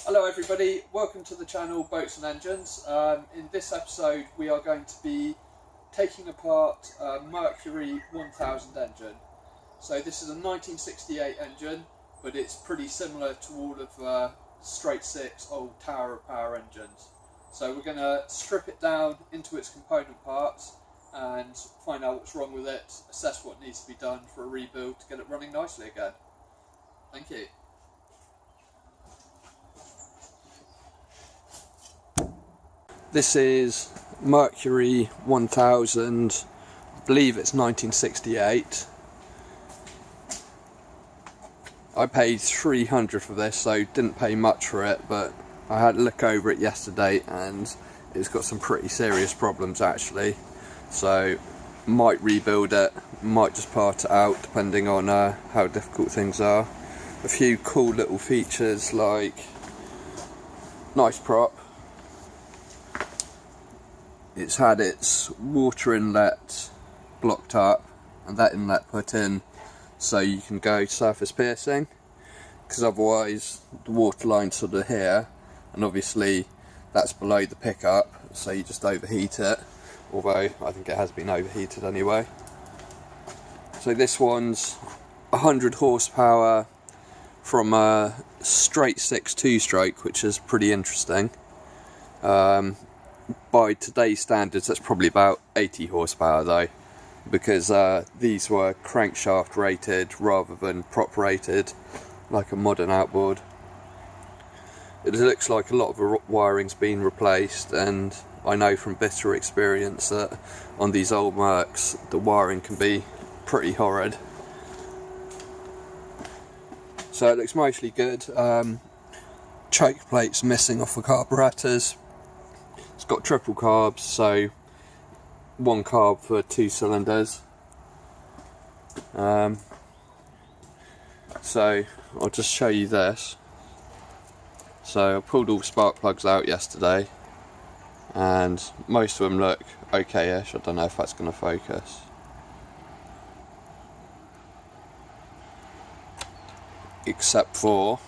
Hello everybody, welcome to the channel Boats and Engines. In this episode we are going to be taking apart a Mercury 1000 engine. So this is a 1968 engine, but it's pretty similar to all of straight six old Tower of Power engines. So we're going to strip it down into its component parts and find out what's wrong with it, assess what needs to be done for a rebuild to get it running nicely again. Thank you. This is Mercury 1000, I believe it's 1968. I paid $300 for this, so didn't pay much for it, but I had a look over it yesterday and it's got some pretty serious problems actually. So might rebuild it, might just part it out depending on how difficult things are. A few cool little features like nice prop. It's had its water inlet blocked up and that inlet put in so you can go surface piercing, because otherwise the water line's sort of here and obviously that's below the pickup, so you just overheat it, although I think it has been overheated anyway. So this one's 100 horsepower from a straight six two-stroke, which is pretty interesting. By today's standards that's probably about 80 horsepower though, because these were crankshaft rated rather than prop rated like a modern outboard. It looks like a lot of the wiring's been replaced, and I know from bitter experience that on these old Mercs the wiring can be pretty horrid. So it looks mostly good. Choke plates missing off the carburetors. It's got triple carbs, so one carb for 2 cylinders. So I'll just show you this. So I pulled all the spark plugs out yesterday and most of them look okay-ish. I don't know if that's going to focus. Except for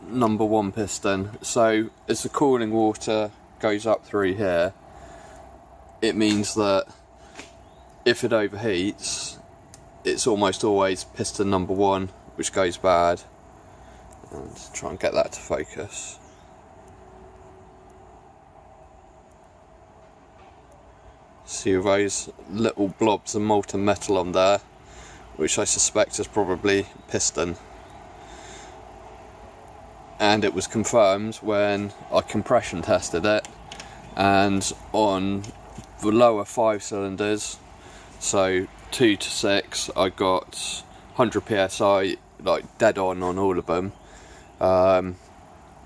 number one piston. So as the cooling water goes up through here, it means that if it overheats, it's almost always piston number one which goes bad. And try and get that to focus. See those little blobs of molten metal on there, which I suspect is probably piston. And it was confirmed when I compression tested it, and on the lower 5 cylinders, so 2 to 6, I got 100 psi, like dead on all of them, and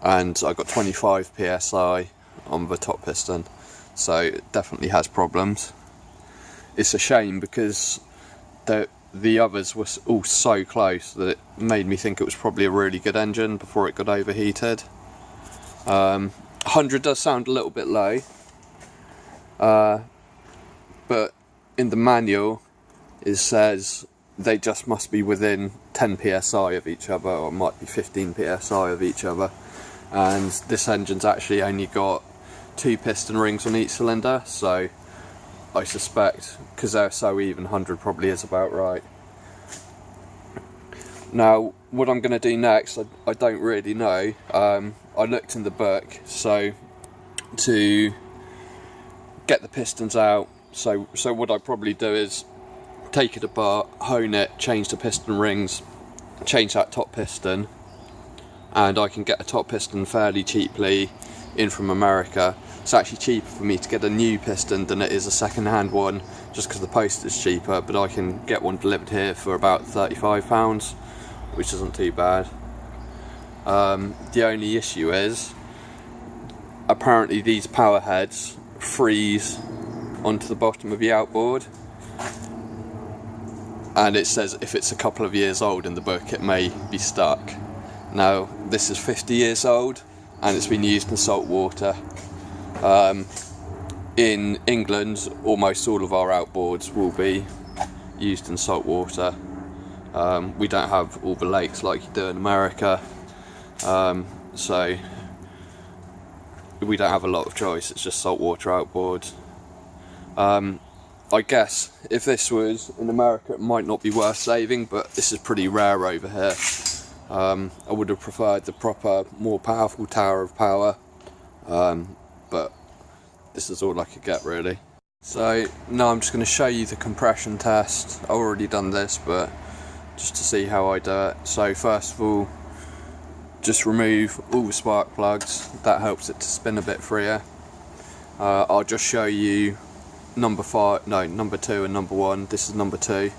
I got 25 psi on the top piston, so it definitely has problems. It's a shame because the others were all so close that it made me think it was probably a really good engine before it got overheated. 100 does sound a little bit low, but in the manual it says they just must be within 10 psi of each other, or it might be 15 psi of each other, and this engine's actually only got 2 piston rings on each cylinder, so I suspect, because they're so even, 100 probably is about right. Now, what I'm going to do next, I don't really know. I looked in the book, so to get the pistons out, so what I probably do is take it apart, hone it, change the piston rings, change that top piston, and I can get a top piston fairly cheaply in from America. It's actually cheaper for me to get a new piston than it is a second-hand one, just because the postage is cheaper, but I can get one delivered here for about £35, which isn't too bad. The only issue is, apparently these power heads freeze onto the bottom of the outboard, and it says if it's a couple of years old in the book it may be stuck. Now this is 50 years old and it's been used in salt water. In England, almost all of our outboards will be used in salt water. We don't have all the lakes like you do in America, so we don't have a lot of choice. It's just saltwater outboard. I guess if this was in America it might not be worth saving, but this is pretty rare over here. I would have preferred the proper, more powerful tower of power, but this is all I could get really. So now I'm just going to show you the compression test. I've already done this, but just to see how I do it. So first of all, just remove all the spark plugs. That helps it to spin a bit freer. I'll just show you number 2 and number 1. This is number 2.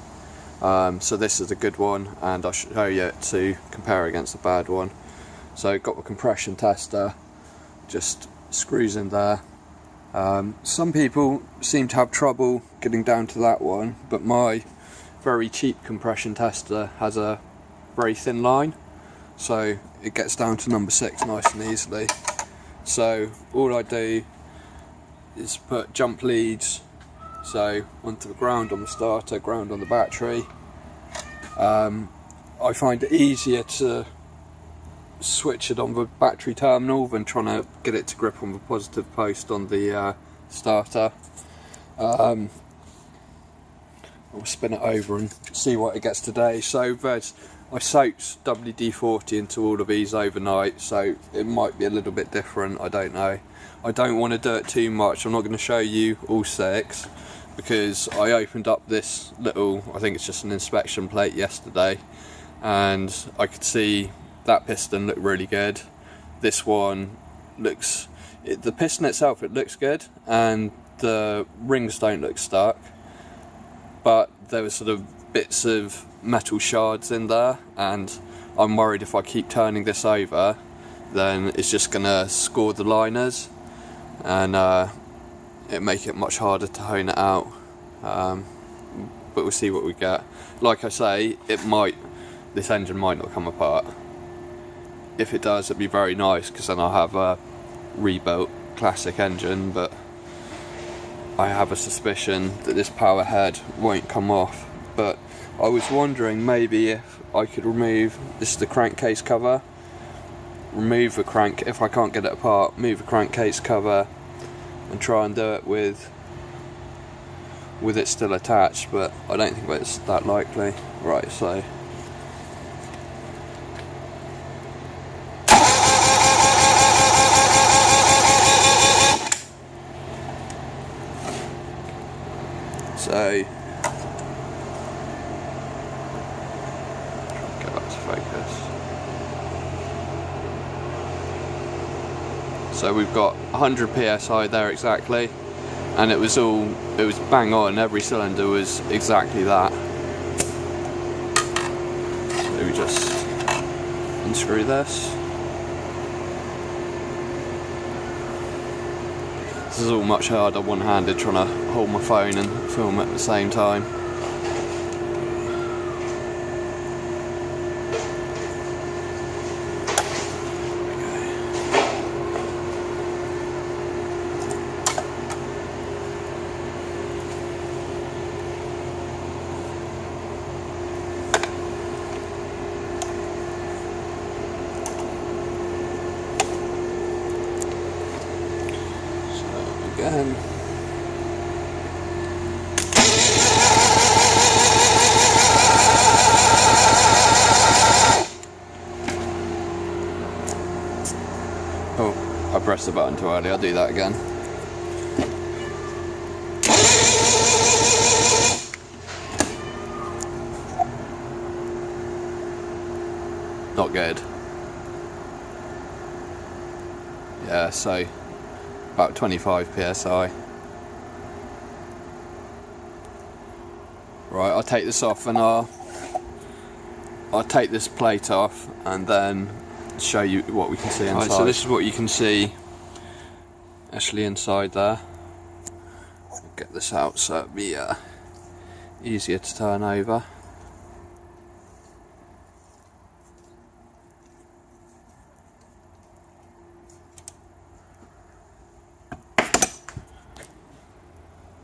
So this is a good one, and I'll show you it to compare against the bad one. So got the compression tester, just screws in there. Some people seem to have trouble getting down to that one, but my very cheap compression tester has a very thin line, so it gets down to number 6 nice and easily. So all I do is put jump leads, so onto the ground on the starter, ground on the battery. I find it easier to switch it on the battery terminal than trying to get it to grip on the positive post on the starter. I'll spin it over and see what it gets today. So I soaked WD-40 into all of these overnight, so it might be a little bit different, I don't know. I don't want to do it too much. I'm not going to show you all 6 because I opened up this little, I think it's just an inspection plate yesterday, and I could see that piston looked really good. This one looks, the piston itself, it looks good, and the rings don't look stuck, but there were sort of bits of metal shards in there, and I'm worried if I keep turning this over then it's just gonna score the liners and it make it much harder to hone it out, but we'll see what we get. Like I say, this engine might not come apart. If it does, it'd be very nice, because then I'll have a rebuilt classic engine, but I have a suspicion that this power head won't come off. But I was wondering maybe if I could remove, this is the crankcase cover, remove the crank, if I can't get it apart, move the crankcase cover and try and do it with it still attached, but I don't think it's that likely. Right, so get that to focus. So we've got 100 psi there exactly, and it was bang on. Every cylinder was exactly that. So we just unscrew this. This is all much harder one-handed, trying to hold my phone and film at the same time. Again. Oh, I pressed the button too early, I'll do that again. Not good. Yeah, so about 25 psi. Right, I'll take this off and I'll take this plate off and then show you what we can see inside. Right, so this is what you can see actually inside there. I'll get this out so it'll be easier to turn over.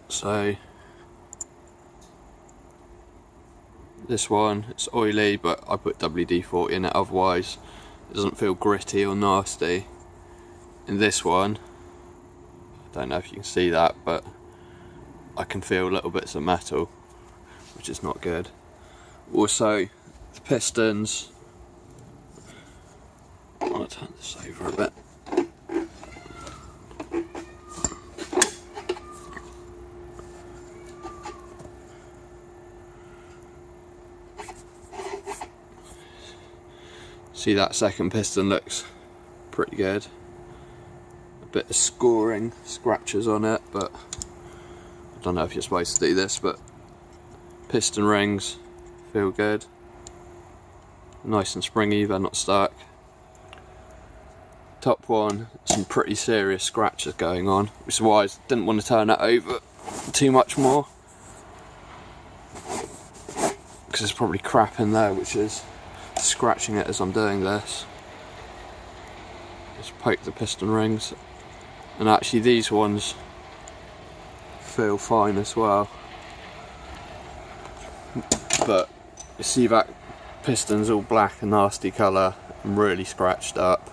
So This one, it's oily, but I put WD-40 in it, otherwise it doesn't feel gritty or nasty. In this one, I don't know if you can see that, but I can feel little bits of metal, which is not good. Also, the pistons, I'll turn this over a bit. See, that second piston looks pretty good. A bit of scoring, scratches on it, but I don't know if you're supposed to do this, but piston rings feel good. Nice and springy, they're not stuck. Top one, some pretty serious scratches going on, which is why I didn't want to turn that over too much more, because there's probably crap in there which is scratching it as I'm doing this. Just poke the piston rings, and actually these ones feel fine as well, but you see that piston's all black and nasty colour and really scratched up.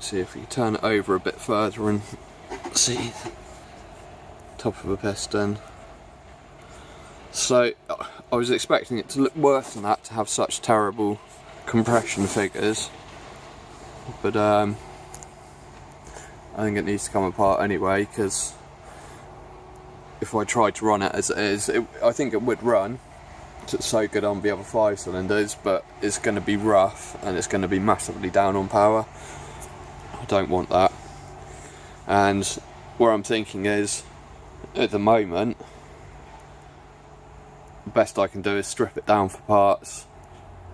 See if we can turn it over a bit further and see the top of a piston. So I was expecting it to look worse than that, to have such terrible compression figures, but I think it needs to come apart anyway, because if I tried to run it as it is, I think it would run. It's so good on the other 5 cylinders, but it's going to be rough and it's going to be massively down on power. I don't want that. And what I'm thinking is, at the moment, the best I can do is strip it down for parts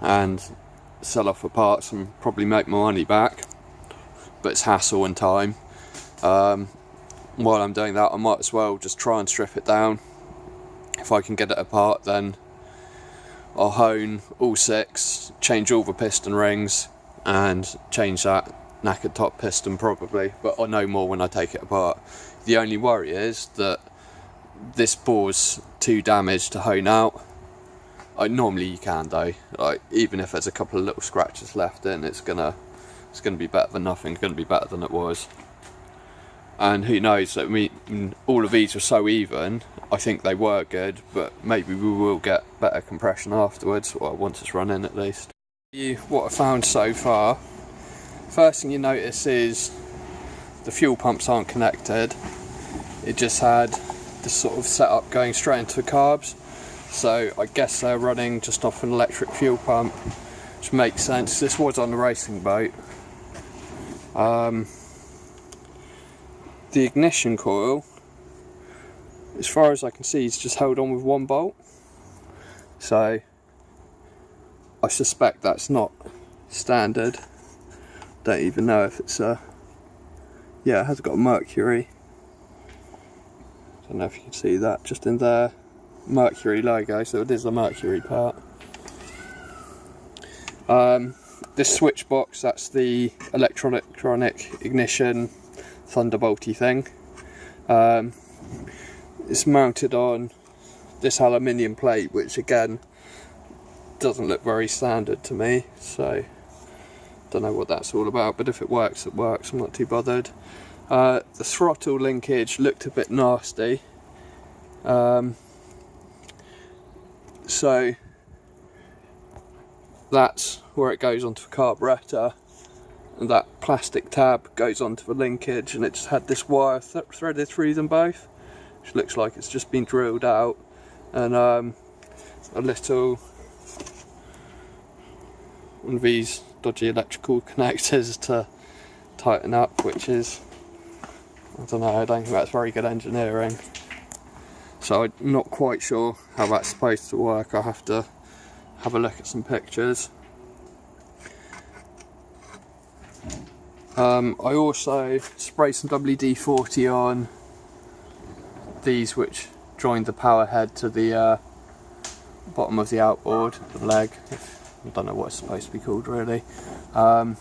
and sell off for parts and probably make my money back, but it's hassle and time. While I'm doing that, I might as well just try and strip it down. If I can get it apart, then I'll hone all 6, change all the piston rings and change that knackered top piston probably, but I'll know more when I take it apart. The only worry is that this bore's too damaged to hone out. Normally you can though, like, even if there's a couple of little scratches left in, it's gonna be better than nothing. It's gonna be better than it was. And who knows, I mean, all of these are so even, I think they were good, but maybe we will get better compression afterwards, or once it's run in at least. What I found so far, first thing you notice is the fuel pumps aren't connected. It just had this sort of setup going straight into the carbs, so I guess they're running just off an electric fuel pump, which makes sense. This was on the racing boat. The ignition coil, as far as I can see, is just held on with 1 bolt, so I suspect that's not standard. Don't even know if it's yeah, it has got a Mercury. Don't know if you can see that just in there, Mercury logo, so it is the Mercury part. This switch box, that's the electronic ignition thunderbolty thing. It's mounted on this aluminium plate, which again doesn't look very standard to me, so don't know what that's all about, but if it works, it works. I'm not too bothered. The throttle linkage looked a bit nasty, so that's where it goes onto the carburetor, and that plastic tab goes onto the linkage, and it just had this wire threaded through them both, which looks like it's just been drilled out, and a little one of these dodgy electrical connectors to tighten up, which is, I don't know, I don't think that's very good engineering, so I'm not quite sure how that's supposed to work. I'll have to have a look at some pictures. I also sprayed some WD-40 on these, which joined the power head to the bottom of the outboard, the leg, I don't know what it's supposed to be called really. They're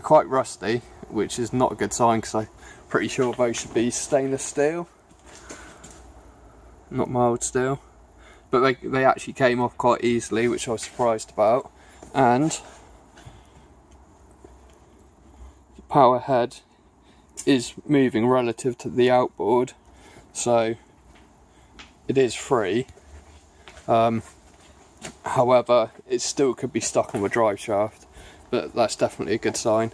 quite rusty, which is not a good sign, because I'm pretty sure those should be stainless steel. not mild steel, but they actually came off quite easily, which I was surprised about. And the power head is moving relative to the outboard, so it is free. However, it still could be stuck on the drive shaft, but that's definitely a good sign.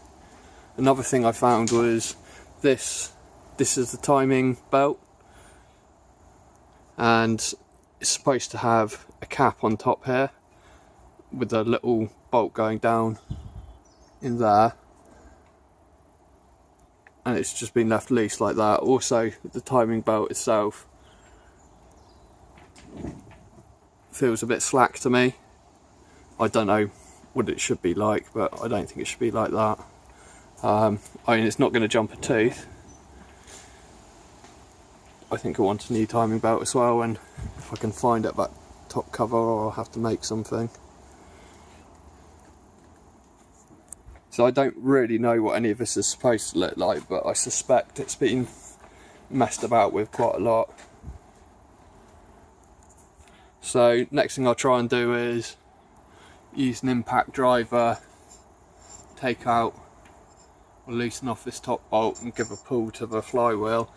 Another thing I found was this is the timing belt, and it's supposed to have a cap on top here with a little bolt going down in there, and it's just been left loose like that. Also, the timing belt itself feels a bit slack to me. I don't know what it should be like, but I don't think it should be like that. I mean, it's not going to jump a tooth. I think I want a new timing belt as well, and if I can find it that top cover, or I'll have to make something. So I don't really know what any of this is supposed to look like, but I suspect it's been messed about with quite a lot. So next thing I'll try and do is use an impact driver, take out or loosen off this top bolt and give a pull to the flywheel.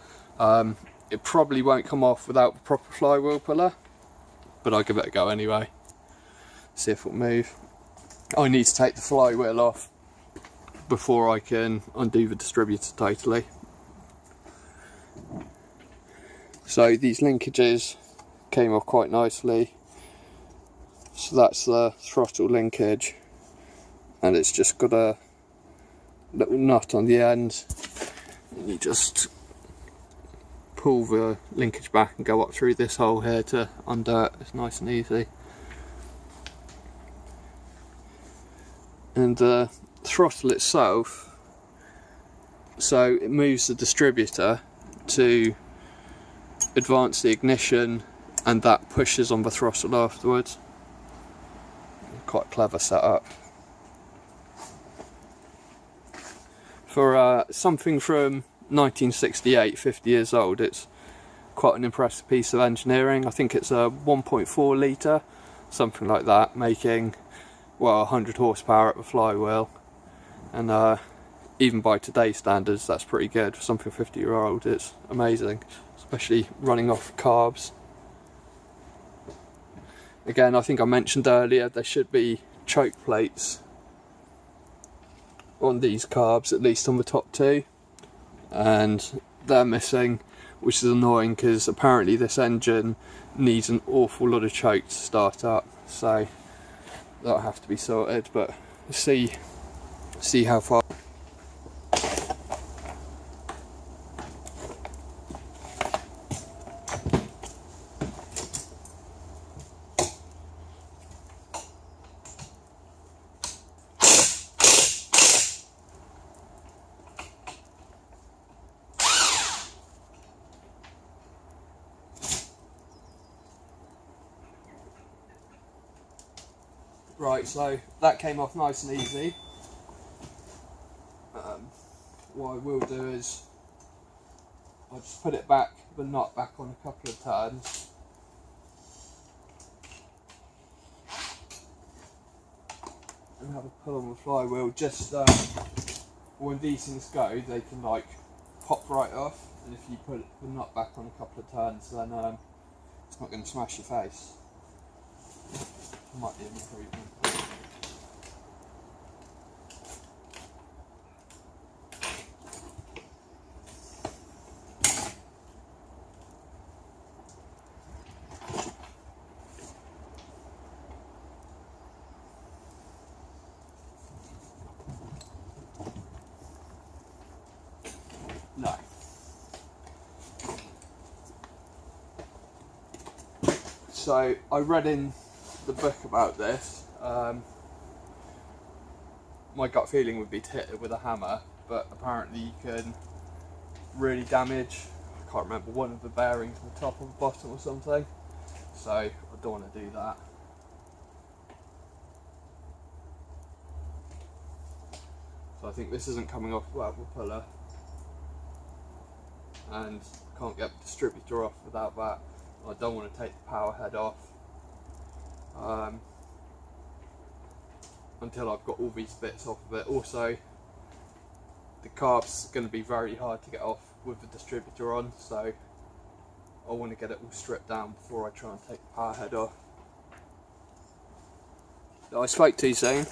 It probably won't come off without the proper flywheel puller, but I'll give it a go anyway, see if it'll move. I need to take the flywheel off before I can undo the distributor totally. So these linkages came off quite nicely. So that's the throttle linkage, and it's just got a little nut on the end, and you just pull the linkage back and go up through this hole here to undo it. It's nice and easy. And the throttle itself, so it moves the distributor to advance the ignition, and that pushes on the throttle afterwards. Quite a clever setup. For something from 1968, 50 years old, it's quite an impressive piece of engineering. I think it's a 1.4 litre, something like that, making, well, 100 horsepower at the flywheel. And even by today's standards, that's pretty good. For something 50-year-old, it's amazing, especially running off carbs. Again, I think I mentioned earlier, there should be choke plates on these carbs, at least on the top two, and they're missing, which is annoying because apparently this engine needs an awful lot of choke to start up, so that'll have to be sorted. But let's see how far. Right, so that came off nice and easy. What I will do is I'll just put it back, the nut back on a couple of turns. And have a pull on the flywheel. Just when these things go, they can like pop right off, and if you put the nut back on a couple of turns, then it's not going to smash your face. Might be an improvement. No. So I read in the book about this. My gut feeling would be to hit it with a hammer, but apparently you can really damage, I can't remember, one of the bearings on the top or the bottom or something, so I don't want to do that. So I think this isn't coming off without the puller, and I can't get the distributor off without that. I don't want to take the power head off until I've got all these bits off of it. Also, the carb's going to be very hard to get off with the distributor on, so I want to get it all stripped down before I try and take the power head off. I spoke too soon.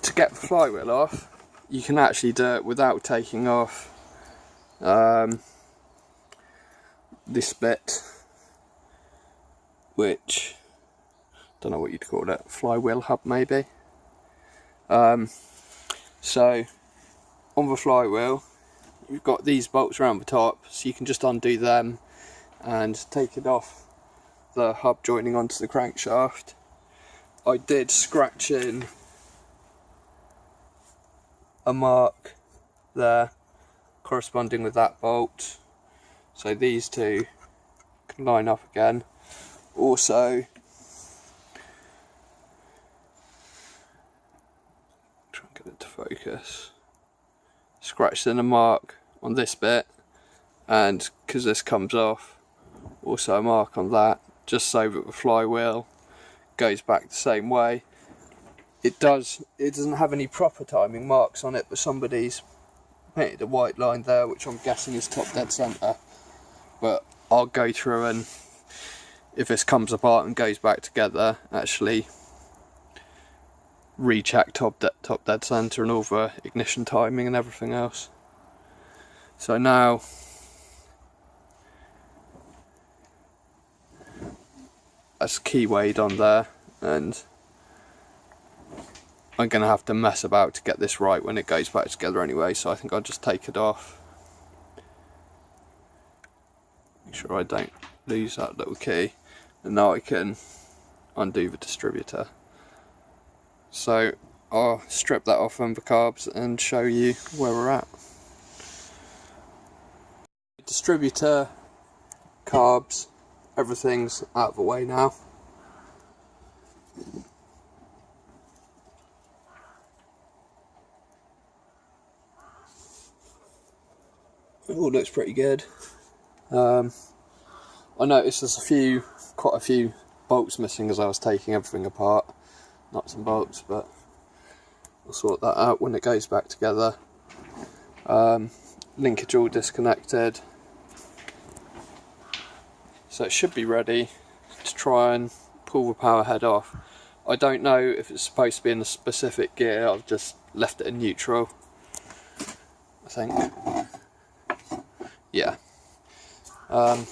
To get the flywheel off, you can actually do it without taking off this bit, which, don't know what you'd call it, flywheel hub maybe. So on the flywheel, you've got these bolts around the top, so you can just undo them and take it off the hub joining onto the crankshaft. I did scratch in a mark there corresponding with that bolt, so these two can line up again. Also, try and get it to focus, scratched in a mark on this bit, and because this comes off, also a mark on that, just so that the flywheel goes back the same way. It doesn't have any proper timing marks on it, but somebody's painted a white line there, which I'm guessing is top dead centre. But I'll go through, and if this comes apart and goes back together, actually recheck top dead centre and all the ignition timing and everything else. So now that's keywayed on there, and I'm going to have to mess about to get this right when it goes back together anyway, so I think I'll just take it off. Make sure I don't lose that little key, and now I can undo the distributor. So I'll strip that off on the carbs and show you where we're at. Distributor, carbs, everything's out of the way now. It all looks pretty good. I noticed there's quite a few bolts missing as I was taking everything apart. Nuts and bolts, but I'll sort that out when it goes back together. Linkage all disconnected, so it should be ready to try and pull the power head off. I don't know if it's supposed to be in a specific gear. I've just left it in neutral, I think. Yeah. So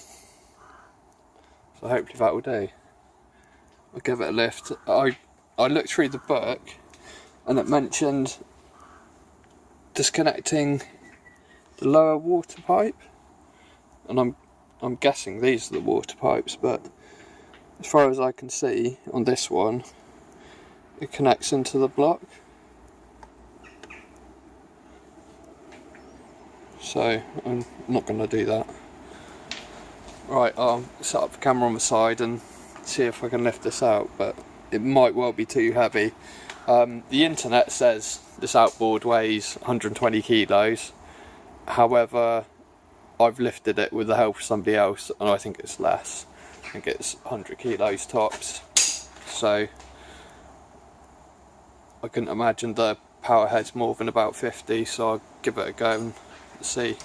hopefully that will do. I'll give it a lift. I looked through the book and it mentioned disconnecting the lower water pipe, and I'm guessing these are the water pipes, but as far as I can see on this one, it connects into the block. So I'm not going to do that. Right, I'll set up the camera on the side and see if I can lift this out, but it might well be too heavy. The internet says this outboard weighs 120 kilos, however I've lifted it with the help of somebody else and I think it's less. I think it's 100 kilos tops, so I couldn't imagine the power head's more than about 50, so I'll give it a go and see.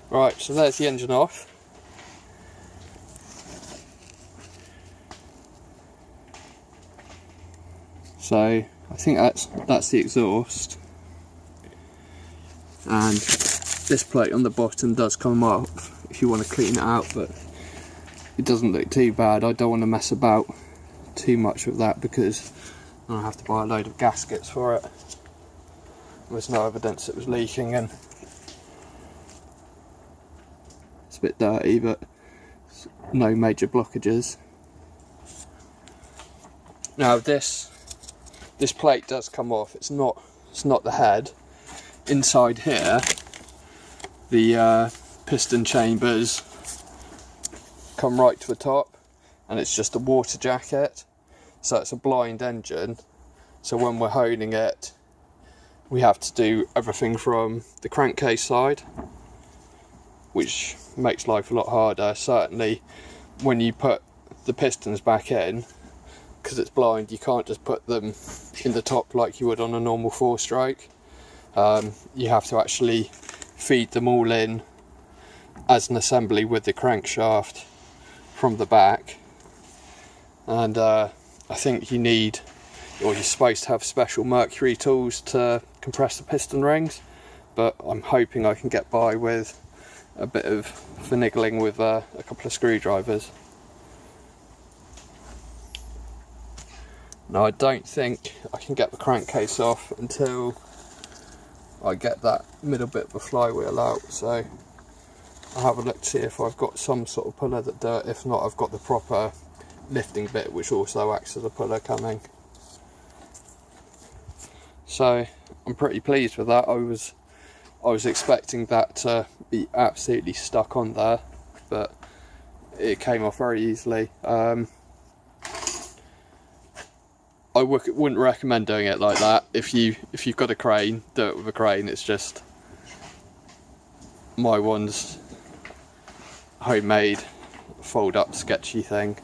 Right, so there's the engine off. So I think that's the exhaust, and this plate on the bottom does come off if you want to clean it out, but it doesn't look too bad. I don't want to mess about too much with that because I'll have to buy a load of gaskets for it. There's no evidence it was leaking, and it's a bit dirty, but no major blockages. Now this plate does come off. It's not the head. Inside here, the piston chambers come right to the top, and it's just a water jacket. So it's a blind engine. So when we're honing it, we have to do everything from the crankcase side, which makes life a lot harder. Certainly when you put the pistons back in, because it's blind, you can't just put them in the top like you would on a normal 4-stroke. You have to actually feed them all in as an assembly with the crankshaft from the back. And I think you need, or you're supposed to have special Mercury tools to compress the piston rings, but I'm hoping I can get by with a bit of finagling with a couple of screwdrivers. Now I don't think I can get the crankcase off until I get that middle bit of the flywheel out, so I'll have a look to see if I've got some sort of puller that does it. If not, I've got the proper lifting bit which also acts as a puller coming. So I'm pretty pleased with that. I was expecting that to be absolutely stuck on there, but it came off very easily. I wouldn't recommend doing it like that. If you've got a crane, do it with a crane. It's just, my one's homemade fold up sketchy thing,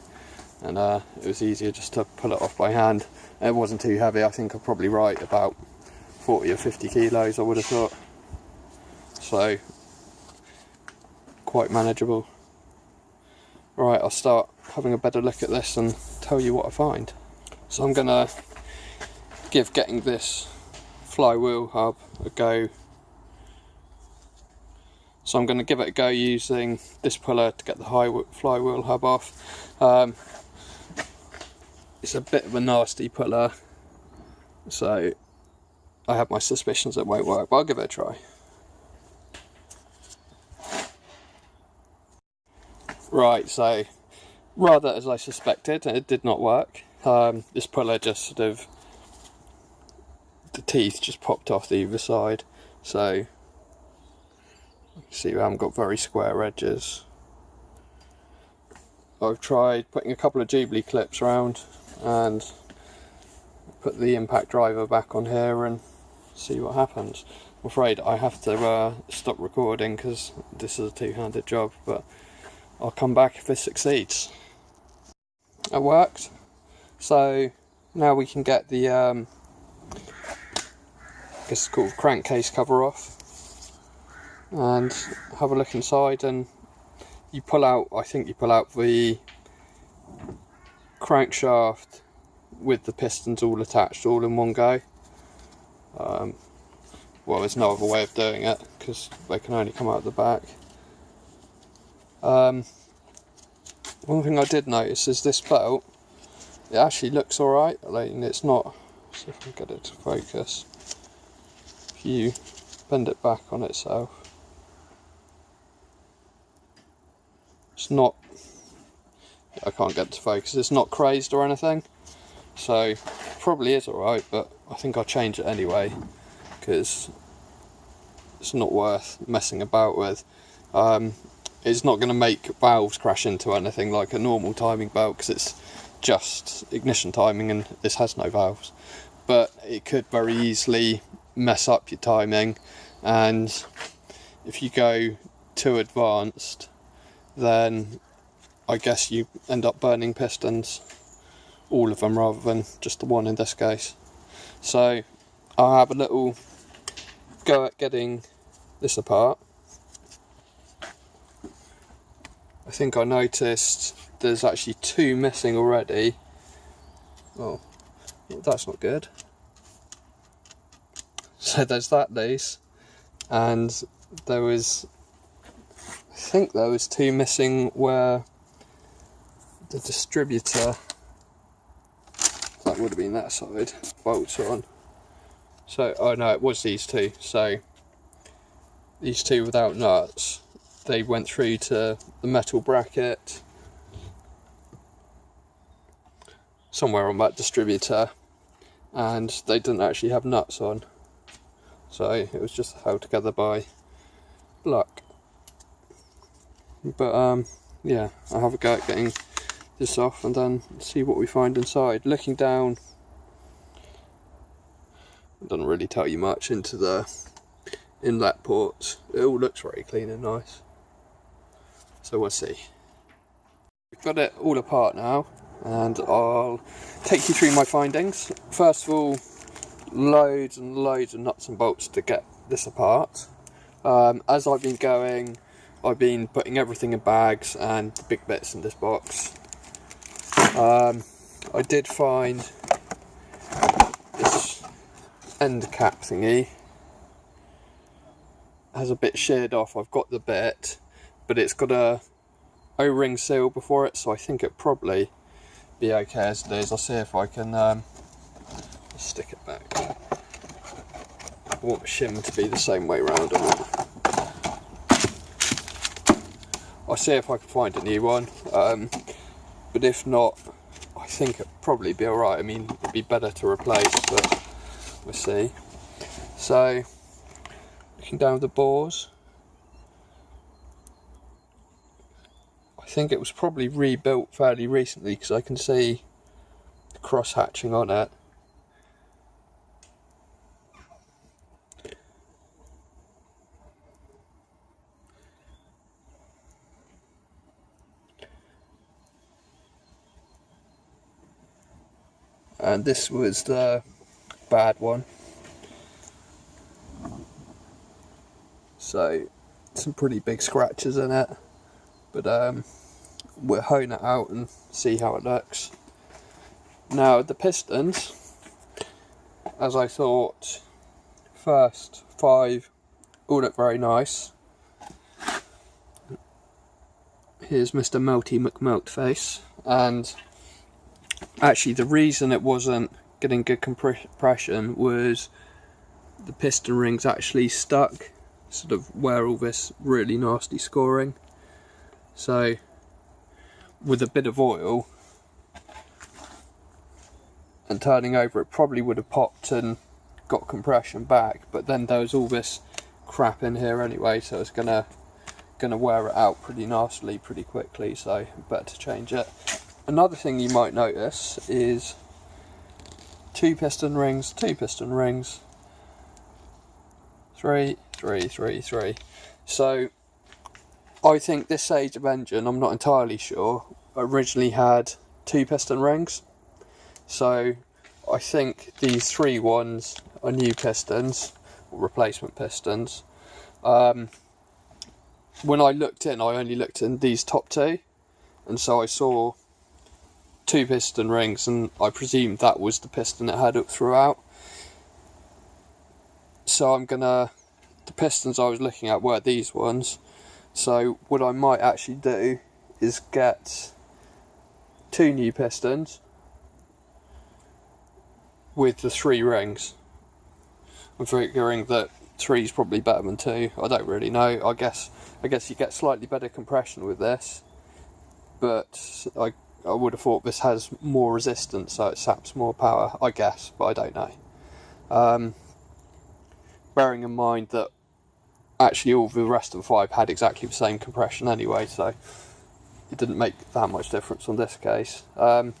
and it was easier just to pull it off by hand. And it wasn't too heavy. I think I'm probably right about 40 or 50 kilos, I would have thought. So quite manageable. Right, I'll start having a better look at this and tell you what I find. So I'm gonna give getting this flywheel hub a go. So I'm gonna give it a go using this puller to get the flywheel hub off. It's a bit of a nasty puller, so I have my suspicions it won't work, but I'll give it a try. Right, so rather as I suspected, it did not work. This puller just sort of, the teeth just popped off the either side, so you see I haven't got very square edges. I've tried putting a couple of Jubilee clips around and put the impact driver back on here and see what happens. I'm afraid I have to stop recording because this is a two-handed job, but I'll come back if this succeeds. It worked. So now we can get the I guess it's called crankcase cover off and have a look inside, and you pull out, I think you pull out the crankshaft with the pistons all attached all in one go. Well, there's no other way of doing it because they can only come out the back. One thing I did notice is this belt, it actually looks alright. Like, it's not, see if I can get it to focus. If you bend it back on itself, it's not, I can't get it to focus, it's not crazed or anything, so probably is alright, but I think I'll change it anyway because it's not worth messing about with. It's not going to make valves crash into anything like a normal timing belt because it's just ignition timing and this has no valves, but it could very easily mess up your timing, and if you go too advanced then I guess you end up burning pistons, all of them rather than just the one in this case. So I'll have a little go at getting this apart. I think I noticed there's actually 2 missing already. Oh, that's not good. So there's that loose, and there was, I think there was 2 missing where the distributor, that would have been that side, bolts on. So, oh no, it was these 2. So these 2 without nuts, they went through to the metal bracket somewhere on that distributor, and they didn't actually have nuts on. So it was just held together by luck. But yeah, I'll have a go at getting this off and then see what we find inside. Looking down, it doesn't really tell you much into the inlet ports. It all looks very clean and nice. So we'll see. We've got it all apart now, and I'll take you through my findings. First of all, loads and loads of nuts and bolts to get this apart. As I've been going, I've been putting everything in bags and the big bits in this box. I did find this end cap thingy has a bit sheared off. I've got the bit, but it's got a O-ring seal before it, so I think it'll probably be okay as it is. I'll see if I can stick it back. I want the shim to be the same way round on it. I'll see if I can find a new one, but if not, I think it'll probably be alright. I mean, it'd be better to replace, but we'll see. So, looking down the bores, I think it was probably rebuilt fairly recently because I can see the cross hatching on it. And this was the bad one. So some pretty big scratches in it, but we'll hone it out and see how it looks. Now the pistons, as I thought, first 5 all look very nice. Here's Mr. Melty McMeltface, and actually the reason it wasn't getting good compression was the piston rings actually stuck sort of where all this really nasty scoring. So with a bit of oil and turning over, it probably would have popped and got compression back, but then there was all this crap in here anyway, so it's gonna wear it out pretty nastily pretty quickly, so better to change it. Another thing you might notice is 2 piston rings, 2 piston rings, 3, 3, 3, 3. So I think this age of engine, I'm not entirely sure, originally had 2 piston rings. So I think these 3 ones are new pistons, or replacement pistons. When I looked in, I only looked in these top 2, and so I saw 2 piston rings, and I presumed that was the piston it had up throughout. So the pistons I was looking at were these ones. So what I might actually do is get 2 new pistons with the 3 rings. I'm figuring that 3 is probably better than 2. I don't really know. I guess you get slightly better compression with this, but I would have thought this has more resistance, so it saps more power, I guess, but I don't know. Bearing in mind that actually all the rest of the 5 had exactly the same compression anyway, so it didn't make that much difference on this case. So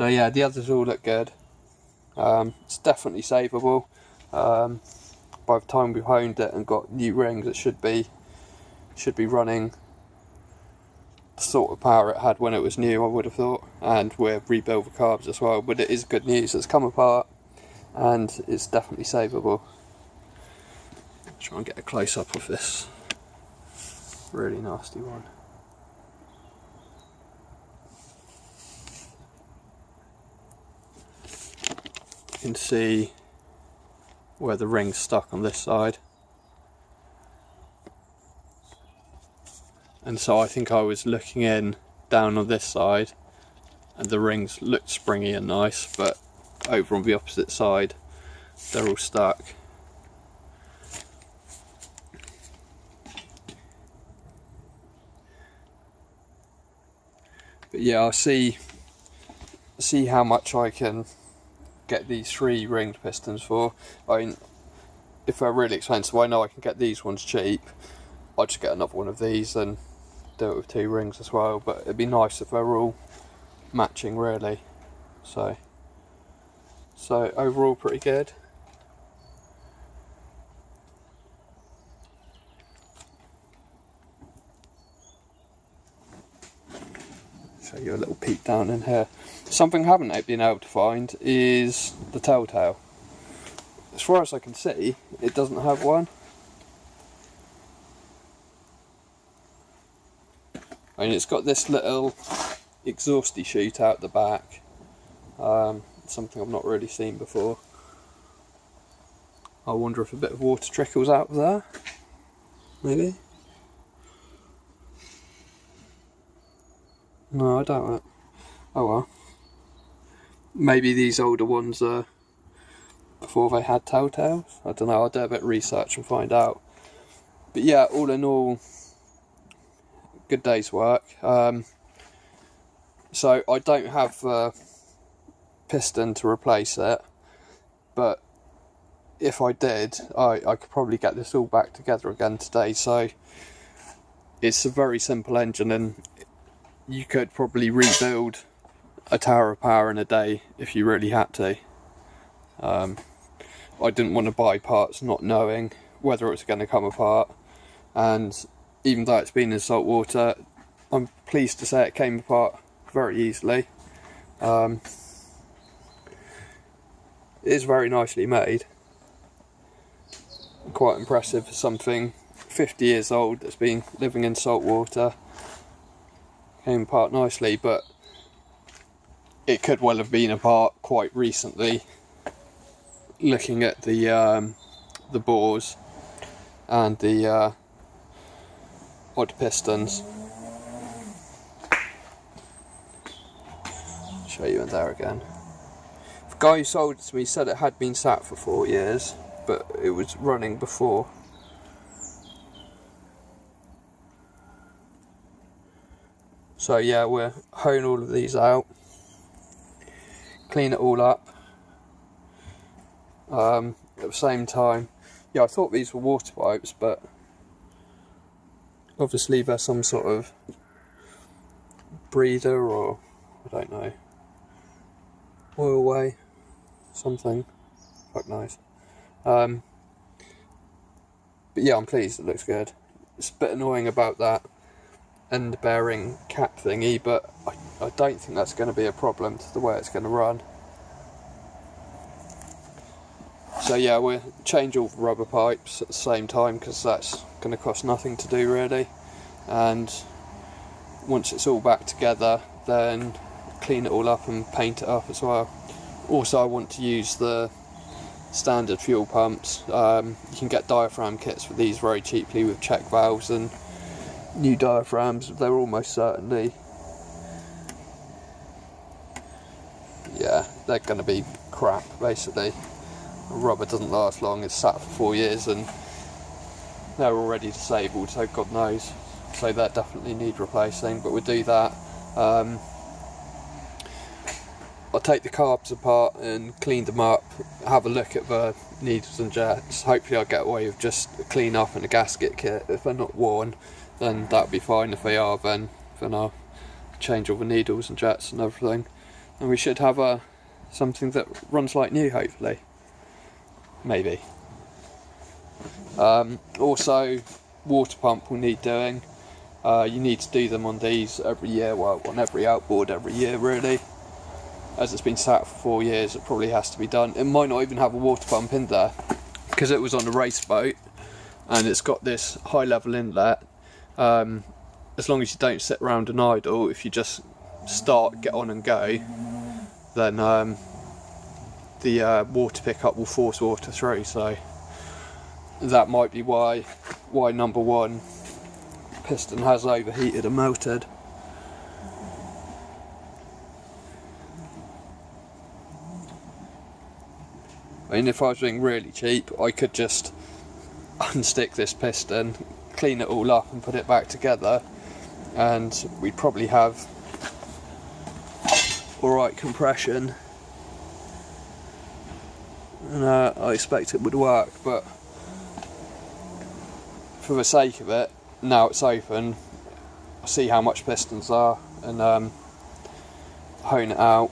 yeah, the others all look good. It's definitely savable. By the time we've honed it and got new rings, it should be running the sort of power it had when it was new, I would have thought. And we're rebuild the carbs as well, but it is good news. It's come apart and it's definitely savable. Let's Try and get a close up of this really nasty one. You can see where the ring's stuck on this side. And so I think I was looking in down on this side and the rings looked springy and nice, but over on the opposite side they're all stuck. But yeah, I'll see how much I can get these 3 ringed pistons for. I mean, if they're really expensive, I know I can get these ones cheap. I'll just get another one of these and do it with 2 rings as well, but it'd be nice if they're all matching really. So overall pretty good. Show you a little peek down in here. Something I haven't been able to find is the telltale. As far as I can see, it doesn't have one. I mean, it's got this little exhausty chute out the back. Something I've not really seen before. I wonder if a bit of water trickles out of there. Maybe. No, I doubt it. Oh well. Maybe these older ones are before they had telltales. I don't know, I'll do a bit of research and find out. But yeah, all in all, good day's work. So I don't have a piston to replace it, but if I did, I could probably get this all back together again today. So it's a very simple engine, and you could probably rebuild a tower of power in a day if you really had to. I didn't want to buy parts not knowing whether it was going to come apart, and even though it's been in salt water, I'm pleased to say it came apart very easily. It is very nicely made. Quite impressive for something 50 years old that's been living in salt water. Came apart nicely, but it could well have been apart quite recently. Looking at the bores and the odd pistons. Show you in there again. The guy who sold it to me said it had been sat for 4 years, but it was running before. So yeah, we'll hone all of these out, clean it all up. At the same time, yeah, I thought these were water pipes, but obviously there's some sort of breather, or I don't know, oil way, something. Fuck knows. But yeah, I'm pleased, it looks good. It's a bit annoying about that end bearing cap thingy, but I don't think that's going to be a problem to the way it's going to run. So yeah, we'll change all the rubber pipes at the same time, because that's going to cost nothing to do really, and once it's all back together then clean it all up and paint it up as well. Also, I want to use the standard fuel pumps. You can get diaphragm kits for these very cheaply with check valves and new diaphragms. They're almost certainly, yeah, they're going to be crap basically. Rubber doesn't last long, it's sat for 4 years and they're already disabled, so God knows. So that definitely need replacing, but we'll do that. I'll take the carbs apart and clean them up, have a look at the needles and jets. Hopefully I'll get away with just a clean up and a gasket kit. If they're not worn, then that'll be fine. If they are, then I'll change all the needles and jets and everything. And we should have something that runs like new, hopefully. Maybe. Also, water pump will need doing. You need to do them on these every year, well, on every outboard every year really. As it's been sat for 4 years, it probably has to be done. It might not even have a water pump in there, because it was on a race boat. and it's got this high level inlet. As long as you don't sit around and idle, if you just start, get on and go, then the water pickup will force water through. So that might be why number one piston has overheated and melted. I mean, if I was being really cheap, I could just unstick this piston, clean it all up and put it back together, and we'd probably have alright compression, and I expect it would work. But for the sake of it, now it's open, I'll see how much pistons are and hone it out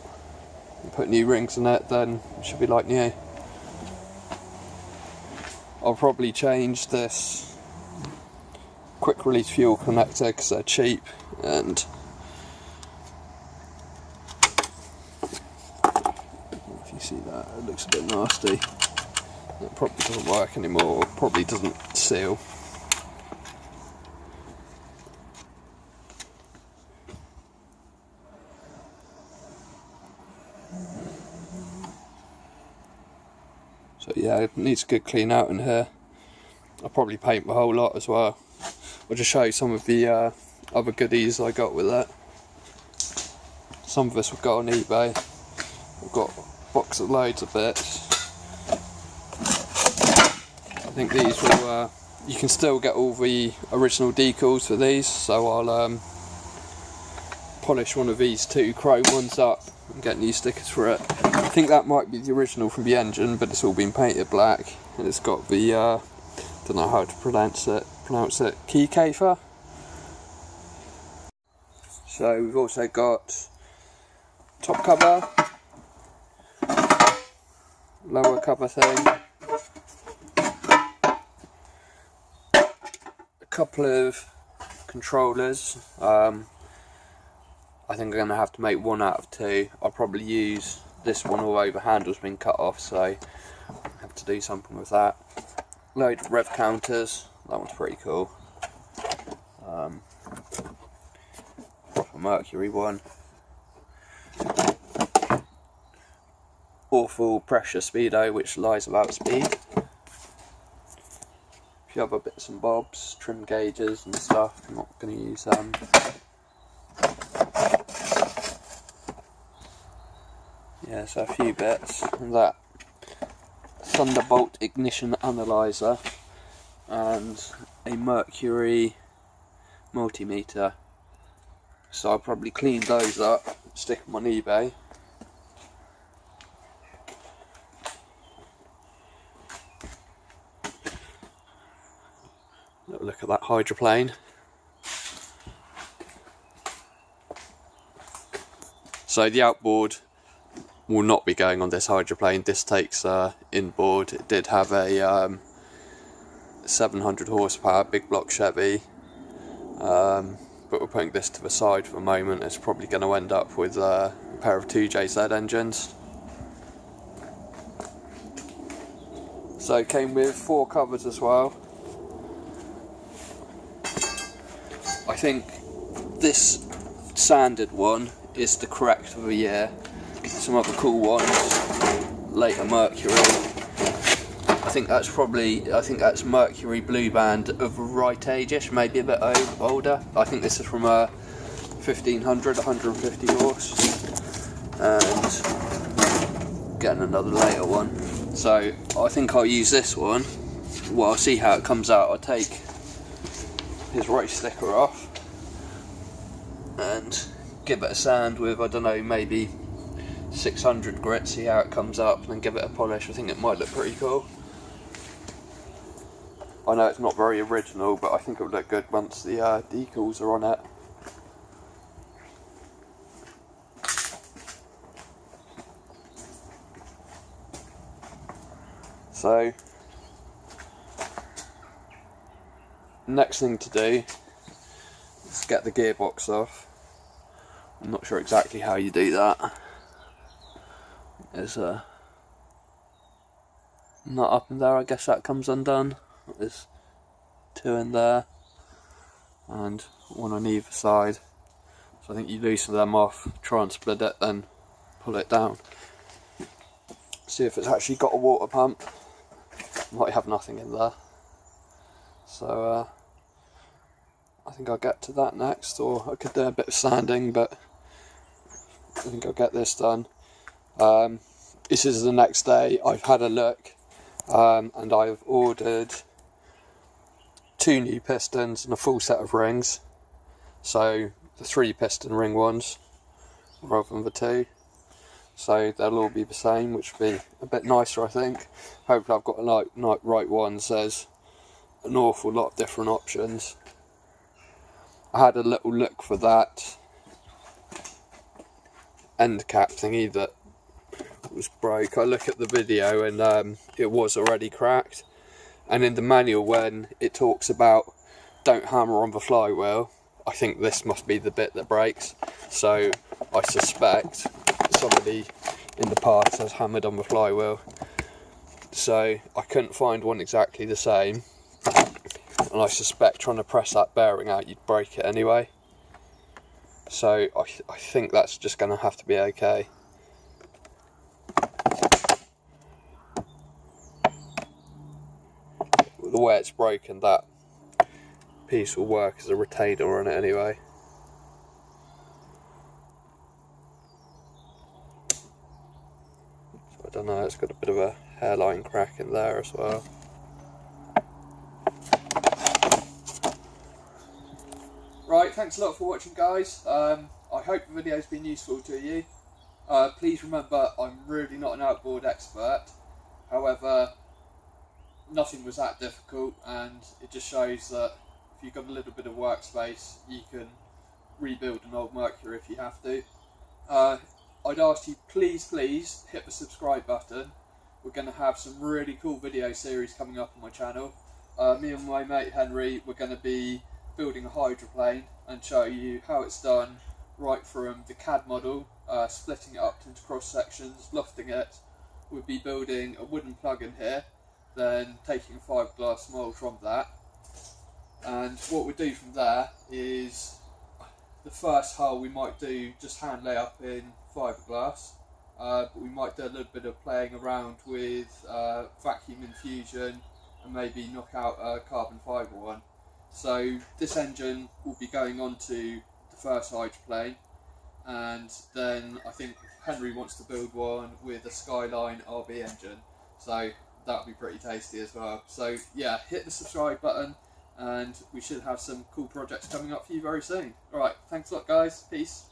and put new rings in it, then it should be like new. I'll probably change this quick release fuel connector because they're cheap, and if you see that, it looks a bit nasty. It probably doesn't work anymore, or probably doesn't seal. So yeah, it needs a good clean out in here. I'll probably paint the whole lot as well. I'll just show you some of the other goodies I got with it. Some of this we've got on eBay. I've got a box of loads of bits. I think these will, you can still get all the original decals for these, so I'll polish one of these two chrome ones up and get new stickers for it. I think that might be the original from the engine, but it's all been painted black, and it's got the don't know how to pronounce it, key cafer. So we've also got top cover, lower cover thing, a couple of controllers. I think I'm going to have to make one out of two. I'll probably use this one, although the handle's been cut off, so I have to do something with that. Load of rev counters, that one's pretty cool. Proper Mercury one. Awful pressure speedo, which lies about speed. A few other bits and bobs, trim gauges and stuff. I'm not going to use them. Yeah, so a few bits, and that Thunderbolt ignition analyzer and a Mercury multimeter. So I'll probably clean those up, stick them on eBay. Look at that hydroplane. So the outboard will not be going on this hydroplane. This takes inboard. It did have a 700 horsepower big block Chevy, but we're putting this to the side for the moment. It's probably going to end up with a pair of 2JZ engines. So it came with 4 covers as well. I think this sanded one is the correct for the year. Some other cool ones, later Mercury. I think that's Mercury Blue Band of the right age-ish, maybe a bit older. I think this is from a 1500, 150 horse, and getting another later one. So I think I'll use this one. Well, I'll see how it comes out. I'll take his race sticker off and give it a sand with, I don't know, maybe 600 grit, see how it comes up, and then give it a polish. I think it might look pretty cool. I know it's not very original, but I think it would look good once the decals are on it. So, next thing to do is get the gearbox off. I'm not sure exactly how you do that. There's a nut up in there, I guess that comes undone. There's 2 in there, and 1 on either side. So I think you loosen them off, try and split it, then pull it down. See if it's actually got a water pump. Might have nothing in there. So I think I'll get to that next, or I could do a bit of sanding, but I think I'll get this done. This is the next day. I've had a look, and I've ordered 2 new pistons and a full set of rings. So the 3 piston ring ones rather than the 2. So they'll all be the same, which will be a bit nicer, I think. Hopefully I've got the right ones. There's an awful lot of different options. I had a little look for that end cap thingy that was broke. I look at the video and it was already cracked. And in the manual, when it talks about don't hammer on the flywheel, I think this must be the bit that breaks. So I suspect somebody in the past has hammered on the flywheel. So I couldn't find one exactly the same, and I suspect trying to press that bearing out, you'd break it anyway. So I think that's just going to have to be okay. The way it's broken, that piece will work as a retainer on it anyway. So I don't know, it's got a bit of a hairline crack in there as well. Right, thanks a lot for watching, guys. I hope the video's been useful to you. Please remember, I'm really not an outboard expert. However, nothing was that difficult, and it just shows that if you've got a little bit of workspace, you can rebuild an old Mercury if you have to. I'd ask you, please hit the subscribe button. We're going to have some really cool video series coming up on my channel. Me and my mate Henry, we're going to be building a hydroplane and show you how it's done, right from the CAD model, splitting it up into cross sections, lofting it. We'll be building a wooden plug-in here, then taking a fiberglass mould from that. And what we do from there is the first hull we might do just hand lay up in fiberglass, but we might do a little bit of playing around with vacuum infusion and maybe knock out a carbon fibre one. So this engine will be going on to the first hydroplane, and then I think Henry wants to build one with a Skyline RB engine, so that'll be pretty tasty as well. So yeah, hit the subscribe button and we should have some cool projects coming up for you very soon. Alright, thanks a lot guys, peace.